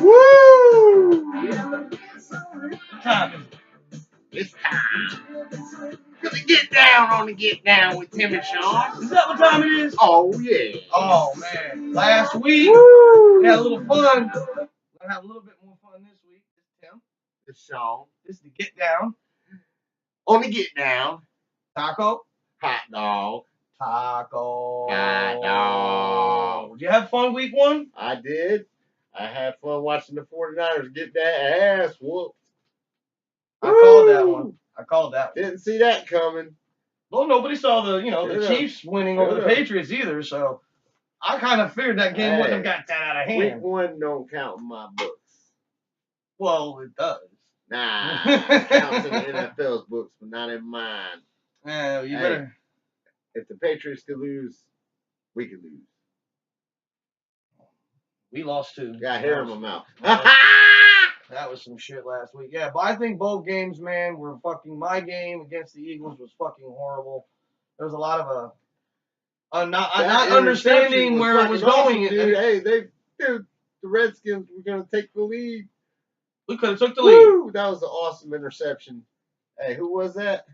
Woo! Time. It's time. Gonna get down on the get down with Tim and Shawn. Is that what time it is? Oh yeah. Oh man. Last week we had a little fun. We're gonna have a little bit more fun this week. It's Tim. It's Shawn. This is the get down. On the get down. Taco. Hot dog. Taco. Hot dog. Did you have fun week one? I did. I had fun watching the 49ers get that ass whooped. I called that one. I called that one. Didn't see that coming. Well, nobody saw the Chiefs winning over the Patriots either, so I kind of feared that game wouldn't have got that out of hand. Week one don't count in my books. Well, it does. Nah, it counts in the NFL's books, but not in mine. Yeah, you better. If the Patriots could lose, we could lose. We lost too. Got hair in my mouth. That was some shit last week. Yeah, but I think both games, man, were fucking. My game against the Eagles was fucking horrible. There was a lot of not understanding where it was going. Awesome, dude. The Redskins were gonna take the lead. We could have took the lead. That was an awesome interception. Hey, who was that?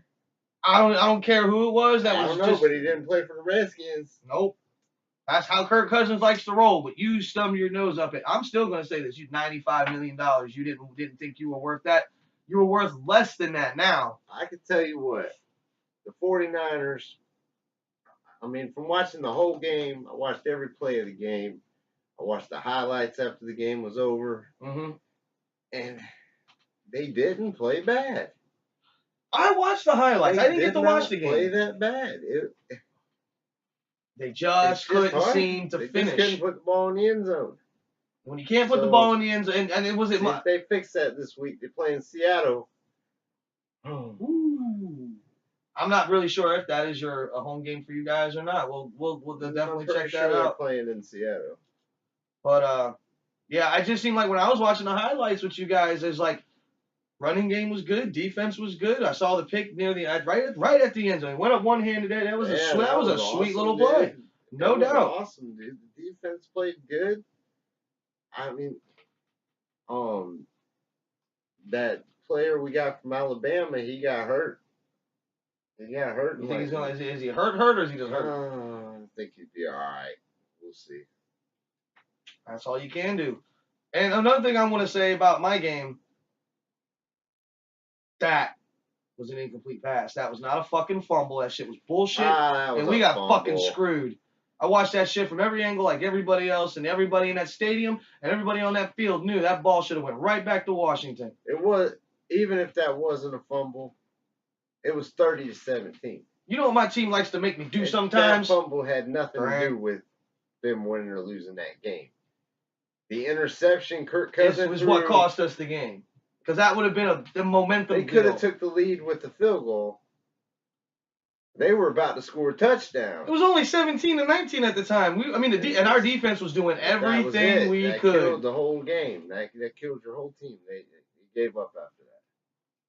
I don't care who it was. I don't know, but he didn't play for the Redskins. Nope. That's how Kirk Cousins likes to roll, but you stub your nose up it. I'm still going to say this. You $95 million. You didn't think you were worth that. You were worth less than that now. I can tell you what. The 49ers, I mean, from watching the whole game, I watched every play of the game. I watched the highlights after the game was over. Mm-hmm. And they didn't play bad. I watched the highlights. I didn't get to watch the game. Play that bad. They just couldn't seem to finish. They just couldn't put the ball in the end zone. When you can't put the ball in the end zone, and it was it. If they fix that this week, they're playing Seattle. Ooh. I'm not really sure if that is a home game for you guys or not. We'll definitely check that out. They're playing in Seattle. But yeah, I just seemed like when I was watching the highlights with you guys, it's like running game was good, defense was good. I saw the pick near the right at the end zone. It went up one-handed there. That was a sweet awesome, little play. No doubt. Awesome, dude. The defense played good. I mean, that player we got from Alabama, he got hurt. He got hurt. You think he's gonna? Is he hurt, or is he just hurt? I think he'd be all right. We'll see. That's all you can do. And another thing I want to say about my game. That was an incomplete pass. That was not a fucking fumble. That shit was bullshit. And we got fucking screwed. I watched that shit from every angle like everybody else, and everybody in that stadium and everybody on that field knew that ball should have went right back to Washington. It was, even if that wasn't a fumble, it was 30-17. You know what my team likes to make me do sometimes? That fumble had nothing to do with them winning or losing that game. The interception Kirk Cousins was what cost us the game. Because that would have been the momentum. They could have took the lead with the field goal. They were about to score a touchdown. It was only 17-19 at the time. And our defense was doing everything we could. That killed the whole game. That killed your whole team. They gave up after that.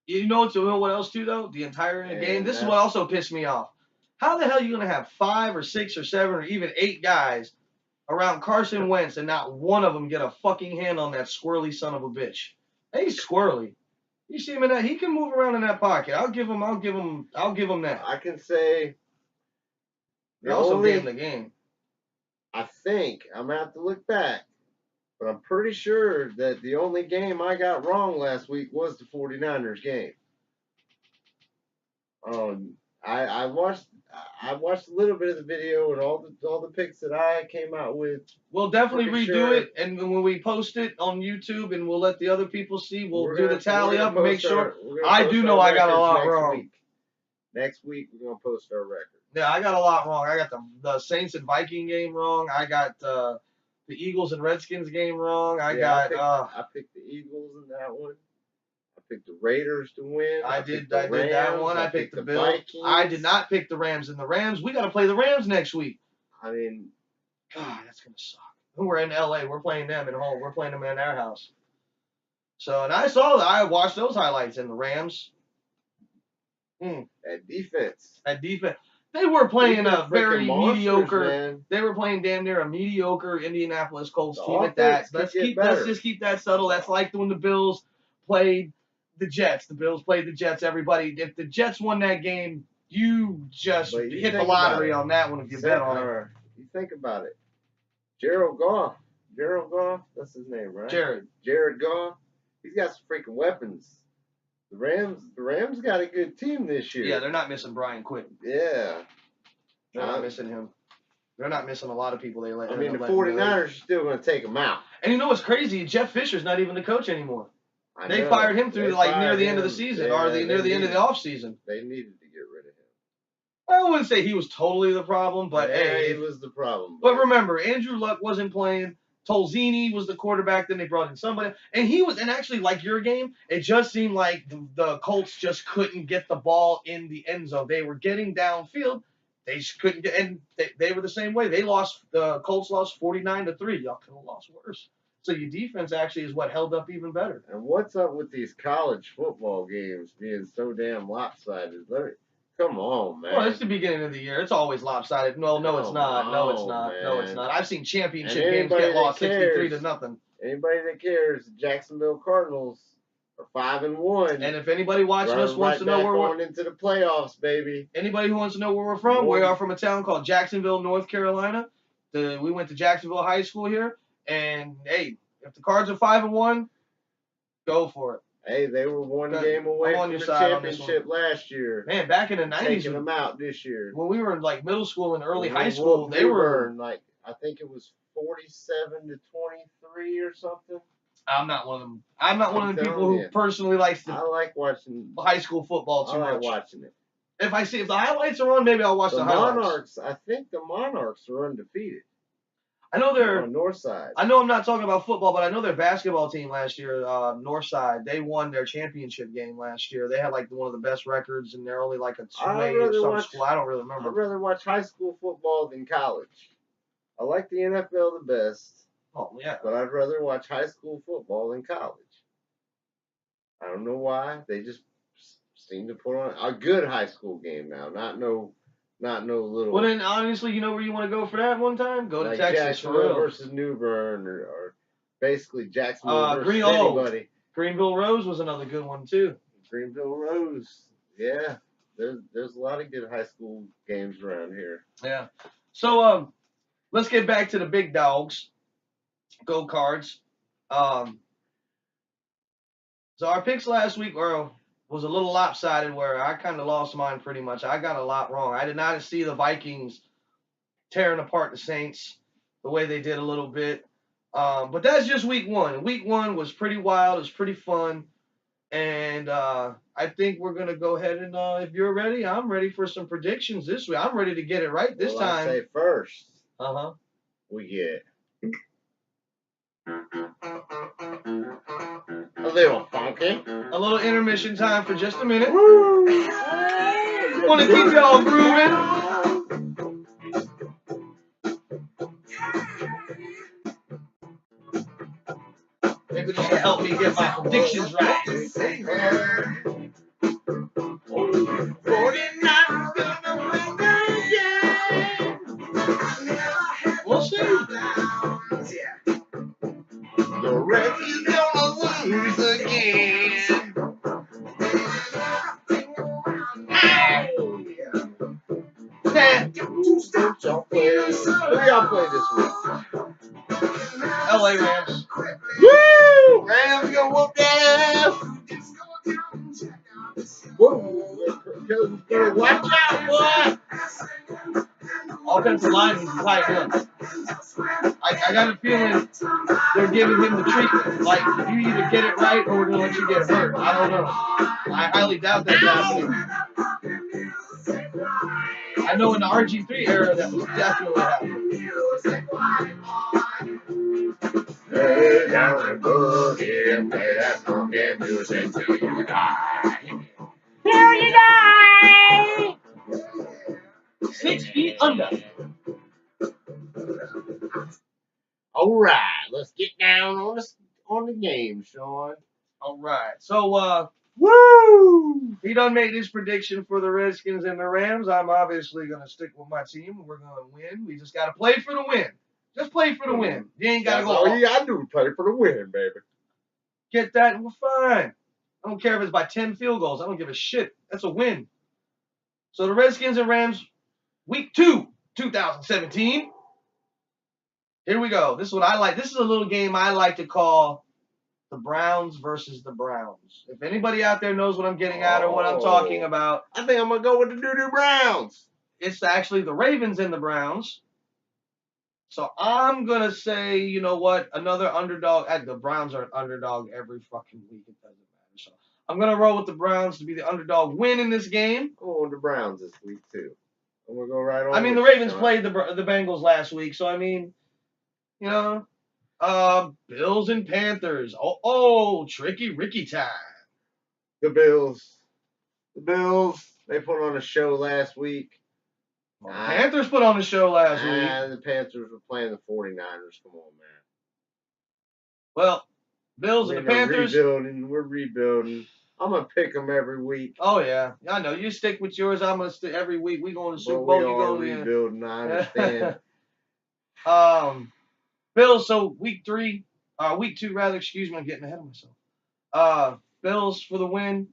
You know what else too though? The entire game. This is what also pissed me off. How the hell are you gonna have 5 or 6 or 7 or even 8 guys around Carson Wentz and not one of them get a fucking hand on that squirrely son of a bitch? He's squirrely. You see him in that? He can move around in that pocket. I'll give him that. I can say. They also gave him the game. I think I'm gonna have to look back, but I'm pretty sure that the only game I got wrong last week was the 49ers game. I watched a little bit of the video and all the picks that I came out with. We'll definitely redo it, and when we post it on YouTube, and we'll let the other people see. We'll do the tally up and make sure. I do know I got a lot wrong. Next week we're gonna post our record. Yeah, I got a lot wrong. I got the Saints and Viking game wrong. I got the the Eagles and Redskins game wrong. I picked the Eagles in that one. I picked the Raiders to win. I did that one. I picked the Bills. Vikings. I did not pick the Rams. And the Rams, we got to play the Rams next week. I mean, God, that's gonna suck. We're in LA. We're playing them at home. We're playing them in our house. So, and I watched those highlights in the Rams. At defense. They were playing a very mediocre. Man. They were playing damn near a mediocre Indianapolis Colts team at that. Let's just keep that subtle. That's like when the Bills played the Jets. The Bills played the Jets. Everybody, if the Jets won that game, you just hit the lottery on that one if you bet on it. You think about it. Jared Goff, that's his name, right? Jared Goff. He's got some freaking weapons. The Rams got a good team this year. Yeah, they're not missing Brian Quick. Yeah. They're not missing him. They're not missing a lot of people. The 49ers are still going to take him out. And you know what's crazy? Jeff Fisher's not even the coach anymore. They fired him near the end of the season or near the end of the offseason. They needed to get rid of him. I wouldn't say he was totally the problem, but he was the problem. But remember, Andrew Luck wasn't playing. Tolzini was the quarterback. Then they brought in somebody, and actually like your game. It just seemed like the Colts just couldn't get the ball in the end zone. They were getting downfield. They just couldn't get, and they were the same way. The Colts lost 49-3. Y'all could have lost worse. So your defense actually is what held up even better. And what's up with these college football games being so damn lopsided? Come on, man. Well, it's the beginning of the year. It's always lopsided. No, it's not. No, it's not. Man. No, it's not. I've seen championship games get lost 63-0. Anybody that cares, the Jacksonville Cardinals are 5-1. And if anybody watching us wants to know where we're going into the playoffs, baby. Anybody who wants to know where we're from, we are from a town called Jacksonville, North Carolina. We went to Jacksonville High School here, and hey, if the Cards are 5-1, go for it. Hey, they were one game away from the championship last year. Man, back in the 90s. Taking them out this year. When we were in like middle school and early high school, they were like, I think it was 47-23 or something. I'm not one of them. I'm not one of the people who personally likes I like watching high school football too much. I like watching it. If the highlights are on, maybe I'll watch the highlights. Monarchs, I think the Monarchs are undefeated. I know they're on North Side. I know I'm not talking about football, but I know their basketball team last year, North Side, they won their championship game last year. They had like one of the best records, and they're only like a 2A or some school. I don't really remember. I'd rather watch high school football than college. I like the NFL the best. Oh yeah. But I'd rather watch high school football than college. I don't know why. They just seem to put on a good high school game now, not no little. Well, then, honestly, you know where you want to go for that one time? Go to Texas, Jacksonville for real. Versus New Bern, or basically Jacksonville versus anybody. Greenville Rose was another good one, too. Greenville Rose, yeah. There's a lot of good high school games around here. Yeah. So, let's get back to the big dogs. Go Cards. So, our picks last week was a little lopsided where I kind of lost mine pretty much. I got a lot wrong. I did not see the Vikings tearing apart the Saints the way they did a little bit. But that's just week one. Week one was pretty wild. It was pretty fun. And I think we're going to go ahead and, if you're ready, I'm ready for some predictions this week. I'm ready to get it right this time. I say first. Uh-huh. We get a little funky. A little intermission time for just a minute. Want to keep y'all grooving. Maybe this will help me get my predictions right. We'll see. The Reds is gonna lose again. Who y'all play this week? LA Rams. Woo! Rams gonna whoop that ass. Whoa! Watch out, boy! Offensive line is tighten up. I got a feeling they're giving him the treatment. Like, you either get it right or we're going to let you get hurt. I don't know. I highly doubt that's happening. I know in the RG3 era that was definitely happening. Lay down and boogie and play that funky music till you die. Till you die. 6 feet under. All right, let's get down on the game, Shawn. All right. So, woo! He done made his prediction for the Redskins and the Rams. I'm obviously going to stick with my team. We're going to win. We just got to play for the win. Just play for the win. You ain't got to go. All you got to do is play for the win, baby. Get that and we're fine. I don't care if it's by 10 field goals. I don't give a shit. That's a win. So the Redskins and Rams, week 2, 2017. Here we go. This is what I like. This is a little game I like to call the Browns versus the Browns. If anybody out there knows what I'm getting at or what I'm talking about. I think I'm going to go with the doo-doo Browns. It's actually the Ravens and the Browns. So I'm going to say, you know what, another underdog. The Browns are an underdog every fucking week. It doesn't matter. So I'm going to roll with the Browns to be the underdog win in this game. Oh, the Browns this week, too. I'm going to go right on. I mean, the Ravens played the Bengals last week. So, I mean, you know, Bills and Panthers. Oh, tricky Ricky time. The Bills, they put on a show last week. Well, the Panthers put on a show last week. The Panthers were playing the 49ers. Come on, man. Well, Bills and the Panthers. We're rebuilding. I'm going to pick them every week. Oh, yeah. I know. You stick with yours. I'm going to stick every week. We going to the Super Bowl. You go rebuilding. I understand. Bills, so week 2 rather, excuse me, I'm getting ahead of myself. Bills for the win.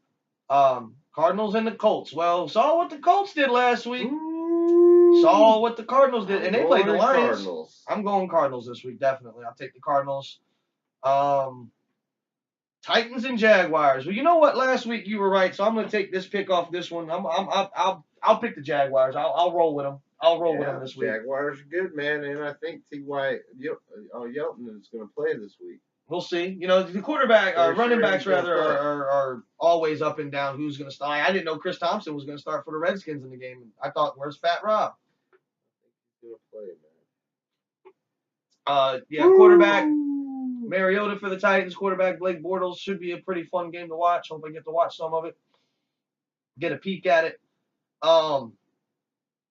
Cardinals and the Colts. Well, saw what the Colts did last week. Ooh. Saw what the Cardinals did. And they played the Lions. Cardinals. I'm going Cardinals this week, definitely. I'll take the Cardinals. Titans and Jaguars. Well, you know what? Last week you were right, so I'm going to take this pick off this one. I'll pick the Jaguars. I'll roll with them. I'll roll with them this week. Jaguars are good, man, and I think T.Y. Hilton is going to play this week. We'll see. You know, the running backs are always up and down. Who's going to start? I didn't know Chris Thompson was going to start for the Redskins in the game. I thought, where's Fat Rob? He's going to play, man. Quarterback Mariota for the Titans. Quarterback Blake Bortles should be a pretty fun game to watch. Hope I get to watch some of it. Get a peek at it.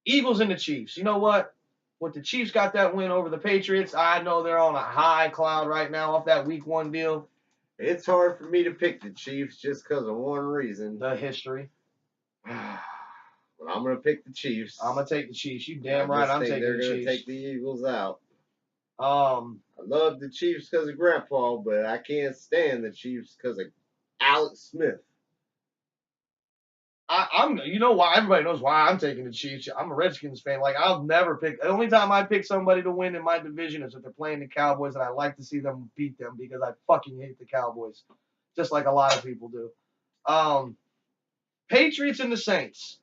Eagles and the Chiefs. You know what? With the Chiefs got that win over the Patriots, I know they're on a high cloud right now off that week 1 deal. It's hard for me to pick the Chiefs just because of one reason. The history. But I'm going to pick the Chiefs. I'm going to take the Chiefs. You damn right I'm taking the Chiefs. They're going to take the Eagles out. I love the Chiefs because of Grandpa, but I can't stand the Chiefs because of Alex Smith. You know why? Everybody knows why I'm taking the Chiefs. I'm a Redskins fan. Like, I'll never pick. The only time I pick somebody to win in my division is if they're playing the Cowboys, and I like to see them beat them because I fucking hate the Cowboys, just like a lot of people do. Patriots and the Saints.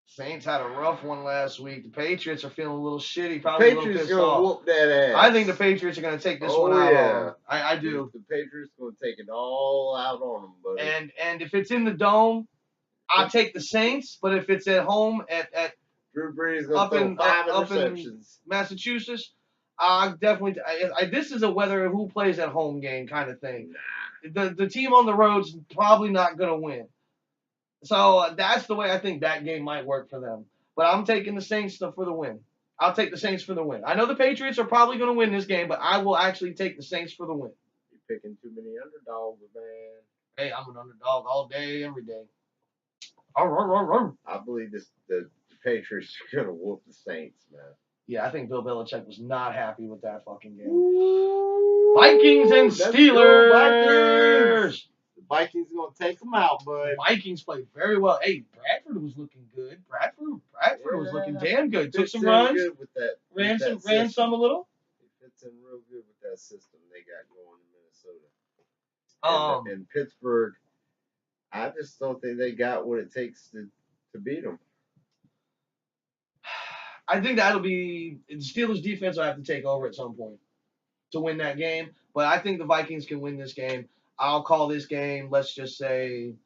Saints had a rough one last week. The Patriots are feeling a little shitty, probably a little pissed off. Whoop that ass. I think the Patriots are going to take this one out on them. I do. The Patriots are going to take it all out on them, buddy. And if it's in the Dome, I'll take the Saints, but if it's at home at Drew Brees up in Massachusetts, I definitely. This is a whether who plays at home game kind of thing. Nah. The team on the road's probably not gonna win, so that's the way I think that game might work for them. But I'm taking the Saints for the win. I'll take the Saints for the win. I know the Patriots are probably gonna win this game, but I will actually take the Saints for the win. You're picking too many underdogs, man. Hey, I'm an underdog all day, every day. I believe the Patriots are going to whoop the Saints, man. Yeah, I think Bill Belichick was not happy with that fucking game. Ooh, Vikings and Steelers. The Vikings are going to take them out, bud. Vikings played very well. Hey, Bradford was looking good. Bradford was looking damn good. Took some runs. Good with that, ran some a little. It fits in real good with that system they got going in Minnesota. And Pittsburgh. I just don't think they got what it takes to beat them. I think that'll be the Steelers' defense will have to take over at some point to win that game. But I think the Vikings can win this game. I'll call this game, let's just say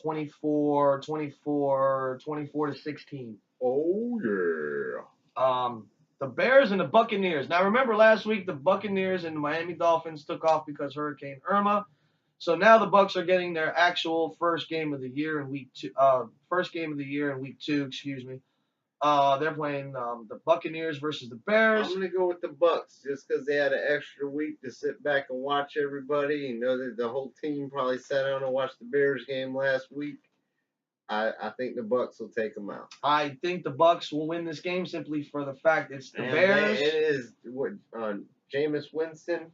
24 to 16. Oh, yeah. The Bears and the Buccaneers. Now, remember last week the Buccaneers and the Miami Dolphins took off because Hurricane Irma. So now the Bucs are getting their actual first game of the year in week 2. First game of the year in week 2. Excuse me. They're playing the Buccaneers versus the Bears. I'm gonna go with the Bucs just because they had an extra week to sit back and watch everybody. You know that the whole team probably sat down and watched the Bears game last week. I think the Bucs will take them out. I think the Bucs will win this game simply for the fact it's the Bears. It is what Jameis Winston.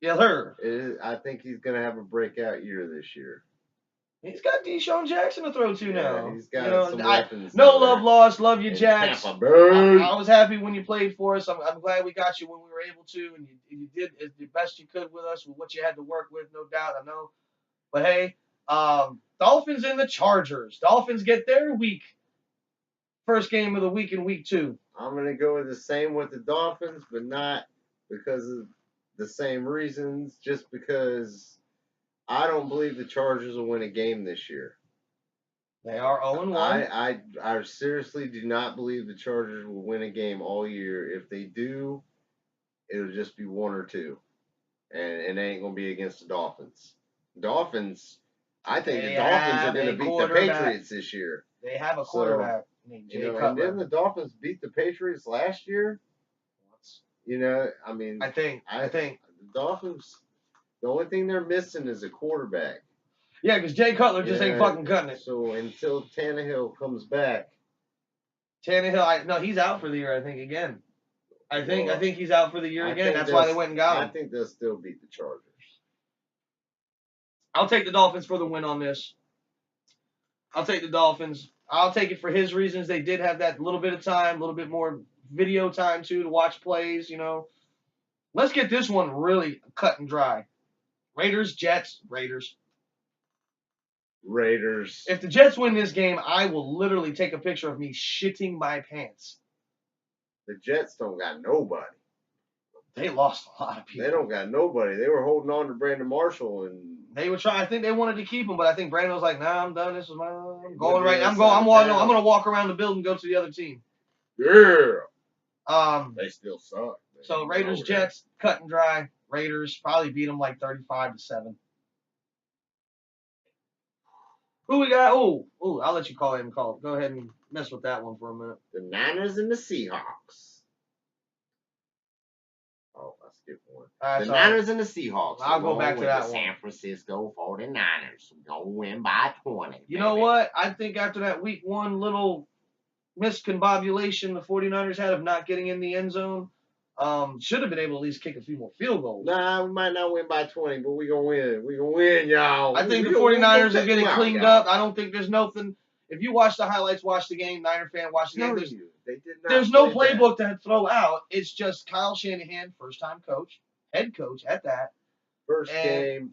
Yeah, her. I think he's gonna have a breakout year this year. He's got Deshaun Jackson to throw to now. He's got some weapons. No love lost. Love you, Jax. I was happy when you played for us. I'm glad we got you when we were able to, and you did the best you could with us with what you had to work with, no doubt. I know. But hey, Dolphins and the Chargers. Dolphins get their first game of the week in week 2. I'm gonna go with the same with the Dolphins, but not because of the same reasons. Just because I don't believe the Chargers will win a game this year. They are 0-1. I seriously do not believe the Chargers will win a game all year. If they do, it'll just be 1 or 2. And it ain't going to be against the Dolphins. I think the Dolphins are going to beat the Patriots this year. They have a quarterback named Jay Cutler. And didn't the Dolphins beat the Patriots last year? I mean, I think the Dolphins. The only thing they're missing is a quarterback. Yeah, because Jay Cutler just ain't fucking cutting it. So until Tannehill comes back. No, he's out for the year, I think, again. I think he's out for the year again. That's why they went and got him. I think they'll still beat the Chargers. I'll take the Dolphins for the win on this. I'll take the Dolphins. I'll take it for his reasons. They did have that little bit of time, a little bit more video time, too, to watch plays, Let's get this one really cut and dry. Raiders, Jets, Raiders. If the Jets win this game, I will literally take a picture of me shitting my pants. The Jets don't got nobody. They lost a lot of people. They don't got nobody. They were holding on to Brandon Marshall, and they were trying. I think they wanted to keep him, but I think Brandon was like, "Nah, I'm done. This is my. I'm going right. I'm gonna walk around the building, and go to the other team." Yeah. They still suck. So Raiders, Jets, cut and dry. Raiders probably beat them like 35-7. Who we got? Oh, I'll let you call it. Go ahead and mess with that one for a minute. The Niners and the Seahawks. Oh, I skipped one. The Niners and the Seahawks. I'll go back to that one. San Francisco 49ers. We're going to win by 20. You know what? I think after that week 1 little miscombobulation the 49ers had of not getting in the end zone, should have been able to at least kick a few more field goals. Nah, we might not win by 20, but we're going to win. We're going to win, y'all. I think the 49ers are getting cleaned up. I don't think there's nothing. If you watch the highlights, watch the game, Niner fan, watch the game. There's no playbook to throw out. It's just Kyle Shanahan, first-time coach, head coach at that. First game.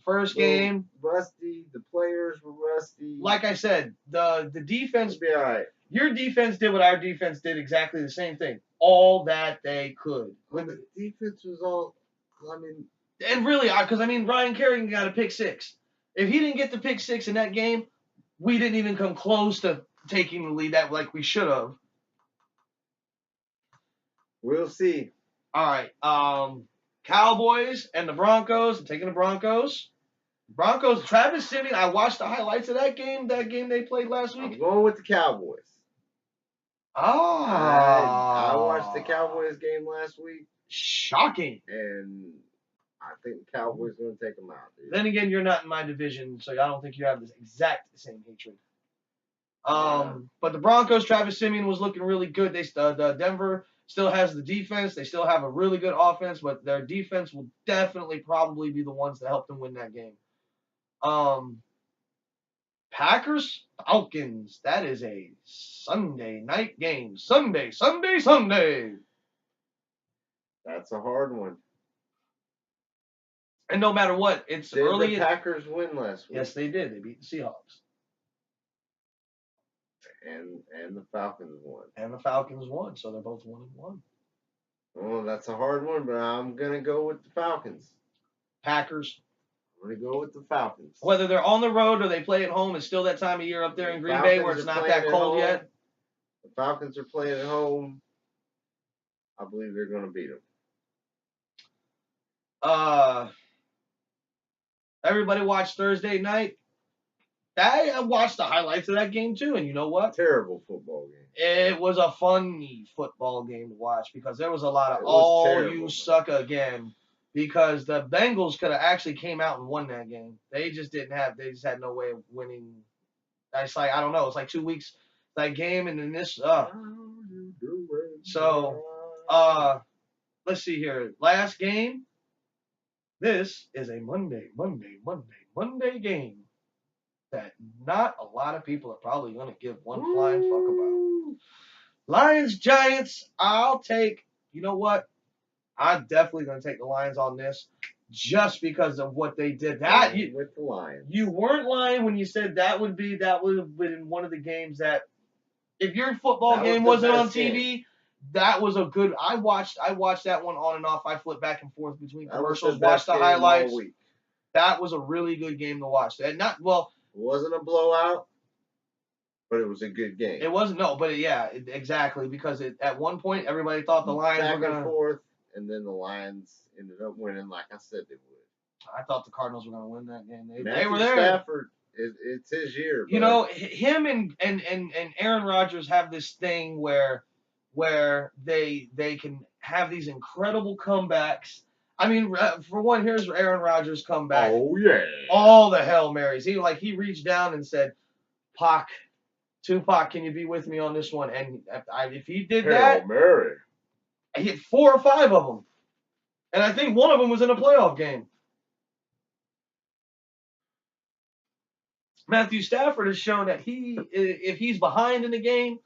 Rusty. The players were rusty. Like I said, the defense. It'll be all right. Your defense did what our defense did, exactly the same thing. All that they could. When the defense was all, and really, because Ryan Kerrigan got a pick 6. If he didn't get the pick 6 in that game, we didn't even come close to taking the lead that like we should have. We'll see. All right. Cowboys and the Broncos. I'm taking the Broncos. Broncos, Travis Simeon. I watched the highlights of that game they played last week. I'm going with the Cowboys. I watched the Cowboys game last week. Shocking. And I think the Cowboys are going to take them out. Dude. Then again, you're not in my division, so I don't think you have the exact same hatred. But the Broncos, Travis Simeon was looking really good. The Denver still has the defense. They still have a really good offense, but their defense will definitely probably be the ones that help them win that game. Packers, Falcons. That is a Sunday night game. Sunday. That's a hard one. And no matter what, it's did early. Did the Packers win last week? Yes, they did. They beat the Seahawks. And the Falcons won. And the Falcons won, so they're both 1-1. Well, that's a hard one, but I'm going to go with the Falcons. Packers. I'm going to go with the Falcons. Whether they're on the road or they play at home, it's still that time of year up there in Green Bay where it's not that cold yet. The Falcons are playing at home. I believe they're going to beat them. Everybody watched Thursday night. I watched the highlights of that game too, and you know what? Terrible football game. It was a funny football game to watch because there was a lot of terrible, you suck again. Because the Bengals could have actually came out and won that game. They just had no way of winning. It's like, I don't know, it's like 2 weeks that game and then this So let's see here. Last game. This is a Monday game that not a lot of people are probably going to give one flying fuck about. Lions, Giants, I'll take, you know what? I'm definitely going to take the Lions on this just because of what they did. With the Lions. You weren't lying when you said that would have been one of the games that, if your football game wasn't on TV, that was a good. I watched that one on and off. I flipped back and forth between commercials, watched the highlights. That was a really good game to watch. And it wasn't a blowout, but it was a good game. It wasn't, no, but exactly, because at one point everybody thought the Lions were going to forth, and then the Lions ended up winning, like I said they would. I thought the Cardinals were going to win that game. They were there. Stafford, it's his year. You know, him and Aaron Rodgers have this thing where they can have these incredible comebacks. I mean, for one, here's Aaron Rodgers' comeback. Oh yeah! All the Hail Marys. He reached down and said, Tupac, can you be with me on this one? And if he did that, Hail Mary. He hit 4 or 5 of them, and I think one of them was in a playoff game. Matthew Stafford has shown that if he's behind in the game,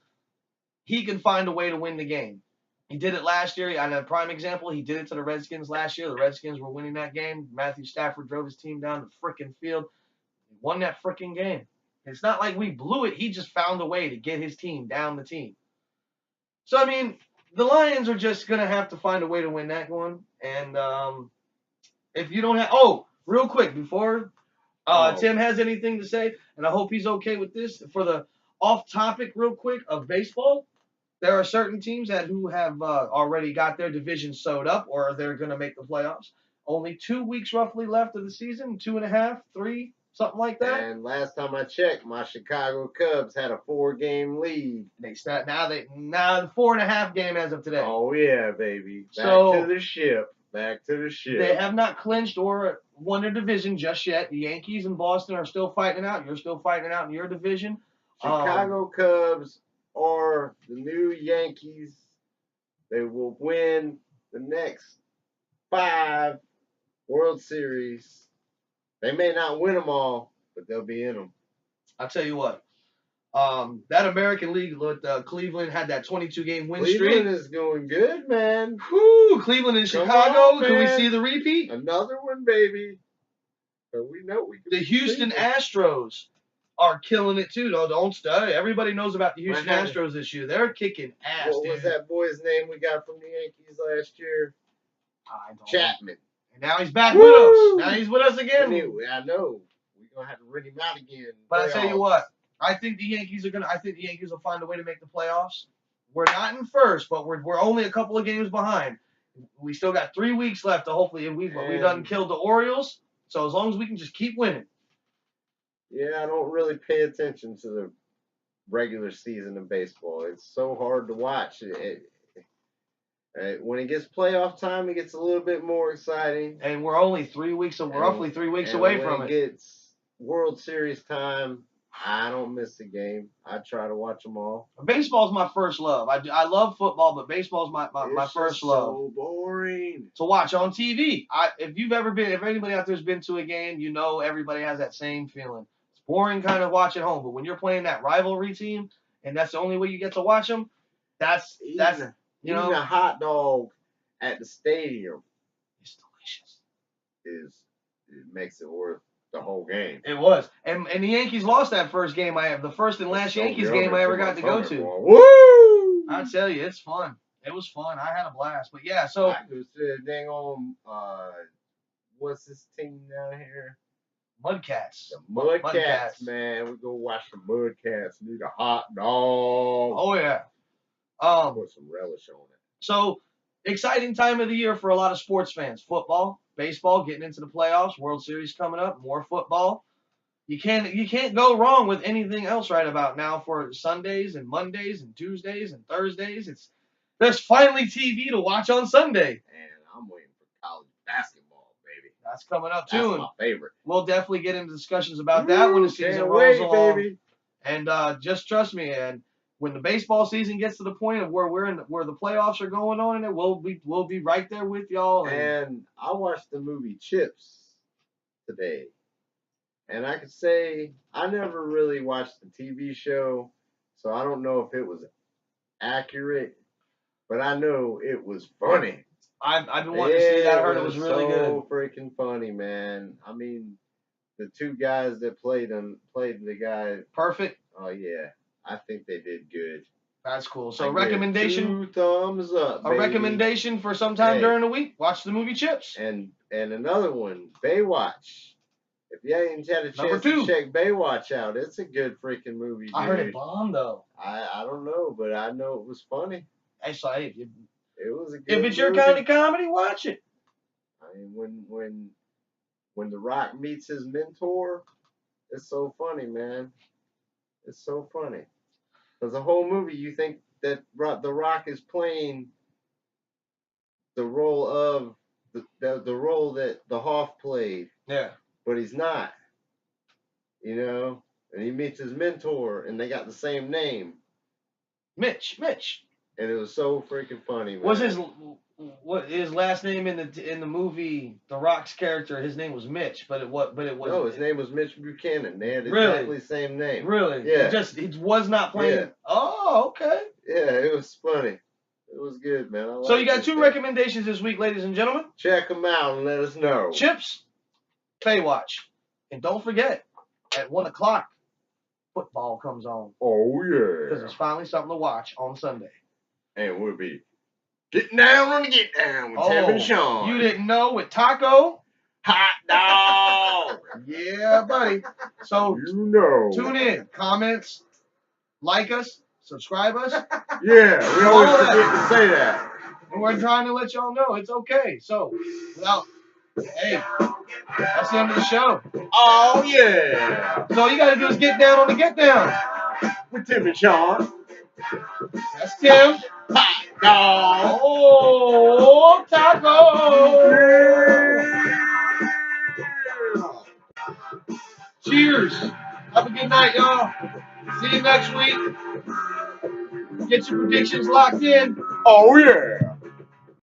he can find a way to win the game. He did it last year. On a prime example, he did it to the Redskins last year. The Redskins were winning that game. Matthew Stafford drove his team down the frickin' field. He won that frickin' game. It's not like we blew it. He just found a way to get his team down the team. So, I mean, the Lions are just going to have to find a way to win that one. And if you don't have... Oh, real quick, before Tim has anything to say, and I hope he's okay with this, for the off-topic real quick of baseball, there are certain teams who have already got their division sewed up, or they're going to make the playoffs. Only 2 weeks roughly left of the season, 2.5, 3, something like that. And last time I checked, my Chicago Cubs had a 4-game lead. Now the 4.5 game as of today. Oh yeah, baby! Back to the ship. They have not clinched or won their division just yet. The Yankees and Boston are still fighting it out. You're still fighting it out in your division. Chicago Cubs are the new Yankees. They will win the next 5 World Series. They may not win them all, but they'll be in them. I'll tell you what. That American League with Cleveland had that 22-game win streak. Cleveland is going good, man. Whoo! Cleveland and Chicago. Can we see the repeat? Another one, baby. But we know we can. The Houston Astros are killing it too. No, don't study. Everybody knows about the Houston Astros this year. They're kicking ass. What was that boy's name we got from the Yankees last year? Chapman. And now he's back with us. Now he's with us again. I know. We're gonna have to rent him out again. But I tell you what, I think the Yankees will find a way to make the playoffs. We're not in first, but we're only a couple of games behind. We still got 3 weeks left to hopefully we've done killed the Orioles. So as long as we can just keep winning. Yeah, I don't really pay attention to the regular season of baseball. It's so hard to watch. When it gets playoff time, it gets a little bit more exciting. And we're only roughly 3 weeks away from it. When it gets World Series time, I don't miss a game. I try to watch them all. Baseball's my first love. I love football, but baseball's my first love. So boring to watch on TV. If anybody out there's been to a game, you know everybody has that same feeling. It's boring kind of watch at home, but when you're playing that rivalry team and that's the only way you get to watch them, that's Eating a hot dog at the stadium is delicious. It makes it worth the whole game. It was. And the Yankees lost that first game the first and last Yankees game I ever got to go to. Woo! I tell you, it's fun. It was fun. I had a blast. But yeah, so I go to dang on what's this team down here? Mudcats. The Mudcats, man. We go watch the Mudcats. Need a hot dog. Oh yeah. Put some relish on it. So exciting time of the year for a lot of sports fans. Football, baseball, getting into the playoffs, World Series coming up, more football. You can't go wrong with anything else right about now for Sundays and Mondays and Tuesdays and Thursdays. There's finally TV to watch on Sunday. And I'm waiting for college basketball, baby. That's coming up too. That's my favorite. We'll definitely get into discussions about that when the season rolls along. Baby. And just trust me, and when the baseball season gets to the point of where where the playoffs are going on, and we'll be right there with y'all. And I watched the movie Chips today. And I could say I never really watched the TV show, so I don't know if it was accurate, but I know it was funny. I've been wanting to see that. I heard it was really good. So freaking funny, man. I mean, the two guys that played the guy. Perfect. Oh yeah, I think they did good. That's cool. So recommendation. 2 thumbs up. A recommendation for sometime during the week. Watch the movie Chips. And another one, Baywatch. If you ain't had a chance to check Baywatch out, it's a good freaking movie, dude. I heard it bombed, though. I don't know, but I know it was funny. It was a good If it's your kind of comedy, watch it. I mean, when The Rock meets his mentor, it's so funny, man. It's so funny. Because the whole movie, you think that The Rock is playing the role of the role that the Hoff played. Yeah. But he's not, you know, and he meets his mentor, and they got the same name, Mitch, and it was so freaking funny. Man. Was his last name in the movie? The Rock's character, his name was Mitch, but it was. No, his name was Mitch Buchanan. They had exactly the same name. Really? Yeah. It was not playing. Yeah. Oh, okay. Yeah, it was funny. It was good, man. So you got 2 recommendations this week, ladies and gentlemen. Check them out and let us know. Chips. Baywatch. And don't forget, at 1 o'clock, football comes on. Oh, yeah. Because it's finally something to watch on Sunday. And we'll be getting down on the get down with Tim and Shawn. You didn't know with Taco? Hot dog. Yeah, buddy. So, tune in. Comments. Like us. Subscribe us. Yeah, we always forget to say that. And we're trying to let y'all know it's okay. So, hey, that's the end of the show. Oh, yeah. So all you got to do is get down on the get down. With Tim and Shawn. That's Tim. Hot dog. Oh, Taco. Yeah. Cheers. Have a good night, y'all. See you next week. Get your predictions locked in. Oh, yeah.